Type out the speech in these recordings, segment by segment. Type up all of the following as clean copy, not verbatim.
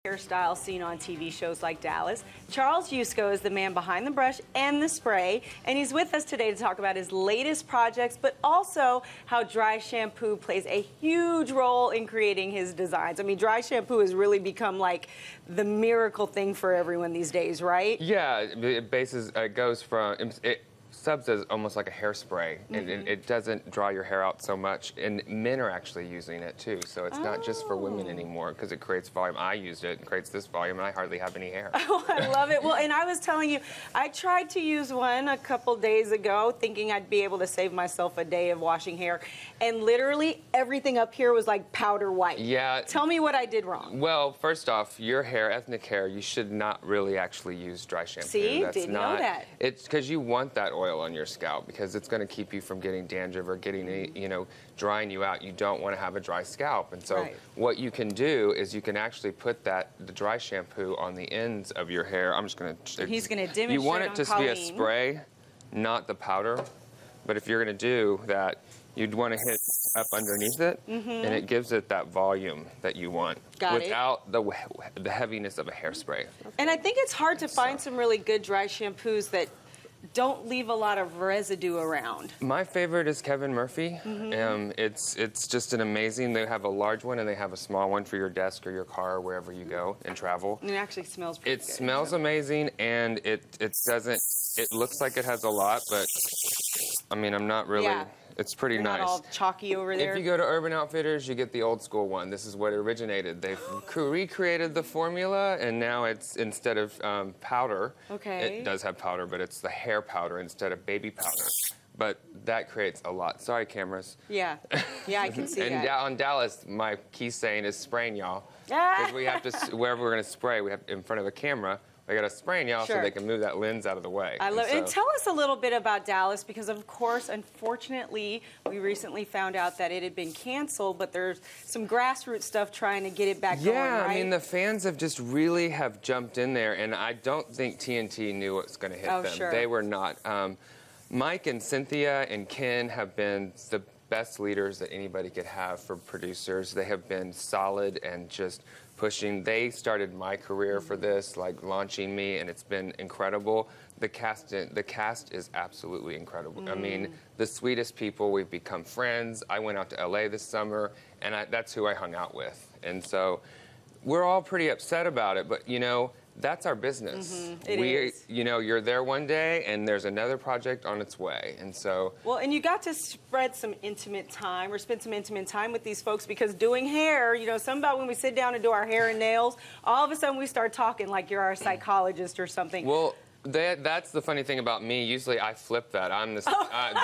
Hairstyle seen on TV shows like Dallas. Charles Yusko is the man behind the brush and the spray, and he's with us today to talk about his latest projects, but also how dry shampoo plays a huge role in creating his designs. I mean, dry shampoo has really become like the miracle thing for everyone these days, right? Yeah, it goes from, it subs as almost like a hairspray, and it doesn't dry your hair out so much, and men are actually using it too, so it's not just for women anymore because it creates volume. I used it, it creates this volume, and I hardly have any hair. Oh, I love it. Well, and I was telling you, I tried to use one a couple days ago thinking I'd be able to save myself a day of washing hair, and literally everything up here was like powder white. Yeah. Tell me what I did wrong. Well, first off, your hair, ethnic hair, you should not really actually use dry shampoo. See? Didn't know that. It's because you want that oil on your scalp because it's going to keep you from getting dandruff or getting, drying you out. You don't want to have a dry scalp. And so what you can do is you can actually put the dry shampoo on the ends of your hair. I'm just going to... He's going to demonstrate. You want it to be a spray, not the powder. But if you're going to do that, you'd want to hit up underneath it, and it gives it that volume that you want without the heaviness of a hairspray. And I think it's hard to find some really good dry shampoos that don't leave a lot of residue around. My favorite is Kevin Murphy. It's just an amazing. They have a large one and they have a small one for your desk or your car or wherever you go and travel. And it actually smells pretty good. It smells amazing, and it doesn't. It looks like it has a lot, but I mean, I'm not really. Yeah. It's pretty You're nice. Not all chalky over there. If you go to Urban Outfitters, you get the old school one. This is what originated. They've recreated the formula, and now it's instead of powder. Okay. It does have powder, but it's the hair powder instead of baby powder. But that creates a lot. Sorry, cameras. Yeah. Yeah, I can see and that. On Dallas, my key saying is spraying y'all. Ah. Because we have to, wherever we're going to spray, we have in front of a camera. I got to spray y'all so they can move that lens out of the way. I love it. And tell us a little bit about Dallas, because of course, unfortunately, we recently found out that it had been canceled, but there's some grassroots stuff trying to get it back going, right? Yeah, I mean, the fans have just really have jumped in there, and I don't think TNT knew what was going to hit them. Sure. They were not. Mike and Cynthia and Ken have been the best leaders that anybody could have for producers. They have been solid and just pushing. They started my career for this, like launching me, and it's been incredible. The cast is absolutely incredible. I mean, the sweetest people. We've become friends. I went out to LA this summer, and that's who I hung out with. And so we're all pretty upset about it, but that's our business. It is. You're there one day, and there's another project on its way, and so. Well, and you got to spend some intimate time with these folks, because doing hair, something about when we sit down and do our hair and nails, all of a sudden we start talking like you're our psychologist or something. Well, that's the funny thing about me. Usually I flip that. I'm the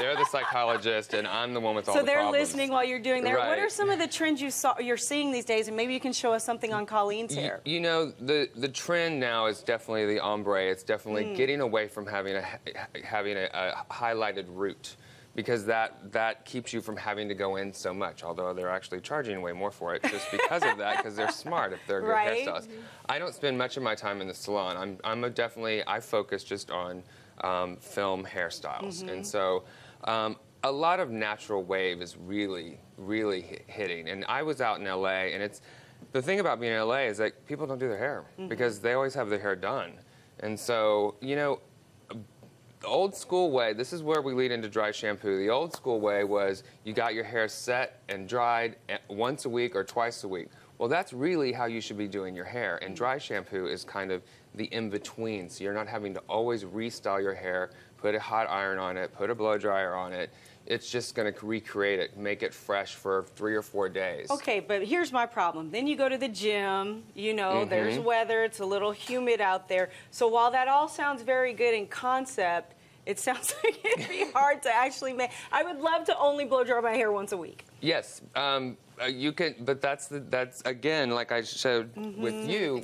they're the psychologist, and I'm the one with all the problems. So they're listening while you're doing that. Right. What are some of the trends you're seeing these days, and maybe you can show us something on Colleen's hair? The trend now is definitely the ombre. It's definitely getting away from having a highlighted root, because that keeps you from having to go in so much, although they're actually charging way more for it just because of that, because they're smart if they're good hairstylists. I don't spend much of my time in the salon. I focus just on film hairstyles. And so a lot of natural wave is really, really hitting. And I was out in LA, and the thing about being in LA is that people don't do their hair because they always have their hair done. And so, the old school way, this is where we lead into dry shampoo. The old school way was you got your hair set and dried once a week or twice a week. Well, that's really how you should be doing your hair. And dry shampoo is kind of the in-between. So you're not having to always restyle your hair, put a hot iron on it, put a blow dryer on it. It's just going to recreate it, make it fresh for 3 or 4 days. Okay, but here's my problem. Then you go to the gym, there's weather, it's a little humid out there. So while that all sounds very good in concept, it sounds like it'd be hard to actually make. I would love to only blow dry my hair once a week. Yes, you can, but that's again, like I showed with you,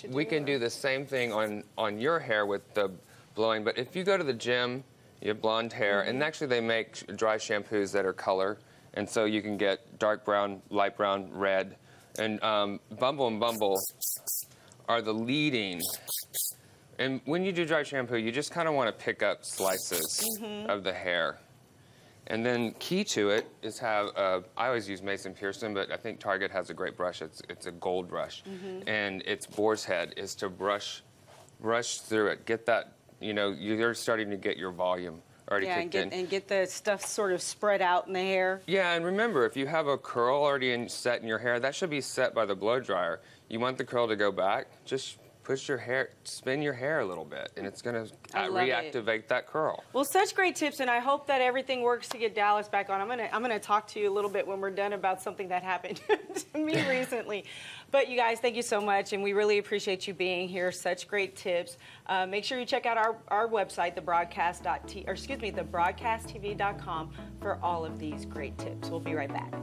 we can do the same thing on your hair with the blowing. But if you go to the gym, you have blonde hair, and actually they make dry shampoos that are color, and so you can get dark brown, light brown, red, and Bumble and Bumble are the leading. And when you do dry shampoo, you just kind of want to pick up slices of the hair. And then key to it is have, I always use Mason Pearson, but I think Target has a great brush. It's a gold brush. And its boar's head is to brush through it. Get that, you know, you're starting to get your volume already kicked in. And get the stuff sort of spread out in the hair. Yeah, and remember, if you have a curl already set in your hair, that should be set by the blow dryer. You want the curl to go back, just push your hair, spin your hair a little bit, and it's going to reactivate that curl. Well, such great tips, and I hope that everything works to get Dallas back on. I'm gonna talk to you a little bit when we're done about something that happened to me recently. But you guys, thank you so much, and we really appreciate you being here. Such great tips. Make sure you check out our website, thebroadcasttv.com, for all of these great tips. We'll be right back.